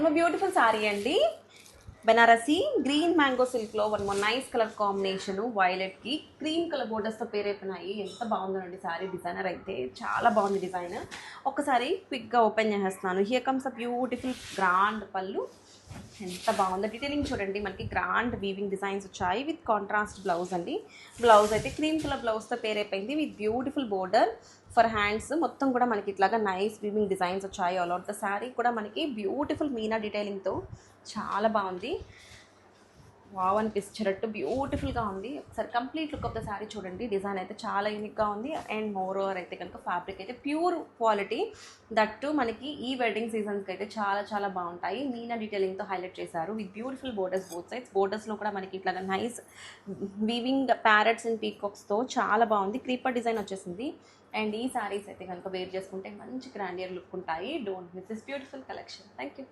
One more beautiful sari అండి. Banarasi green mango సిల్క్లో one more nice colour combination. వైలెట్కి cream colour బోర్డర్స్తో పేరైపోయినాయి. ఎంత బాగుందండి సారీ. డిజైనర్ అయితే చాలా బాగుంది డిజైన్. ఒకసారి క్విక్గా ఓపెన్ చేసేస్తున్నాను. Here comes a beautiful grand pallu. ఎంత బాగుందో డీటెయిలింగ్ చూడండి. మనకి గ్రాండ్ వీవింగ్ డిజైన్స్ వచ్చాయి విత్ కాంట్రాస్ట్ బ్లౌజ్ అండి. బ్లౌజ్ అయితే క్రీమ్ కలర్ బ్లౌజ్తో పేరైపోయింది with beautiful border. For hands మొత్తం కూడా మనకి ఇట్లాగా నైస్ వీవింగ్ డిజైన్స్ వచ్చాయి. ఆల్ అవుట్ ద శారీ కూడా మనకి బ్యూటిఫుల్ మీనా డీటెయిలింగ్తో చాలా బాగుంది. వావ్ అనిపించేటట్టు బ్యూటిఫుల్గా ఉంది. ఒకసారి complete look of the sari చూడండి. డిజైన్ అయితే చాలా యూనిక్గా ఉంది. అండ్ మోర్ ఓవర్ అయితే కనుక ఫ్యాబ్రిక్ అయితే ప్యూర్ క్వాలిటీ. దట్టు మనకి ఈ వెడ్డింగ్ సీజన్స్కి అయితే చాలా చాలా బాగుంటాయి. మీనా డీటెయిలింగ్తో హైలైట్ చేశారు with beautiful borders both sides. బోర్డర్స్లో కూడా మనకి ఇట్లాగా నైస్ వీవింగ్ ప్యారెట్స్ అండ్ పీకాక్స్తో చాలా బాగుంది. క్రీపర్ డిజైన్ వచ్చేసింది. అండ్ ఈ శారీస్ అయితే కనుక వేర్ చేసుకుంటే మంచి గ్రాండియర్ లుక్ ఉంటాయి. Don't miss this beautiful collection. Thank you.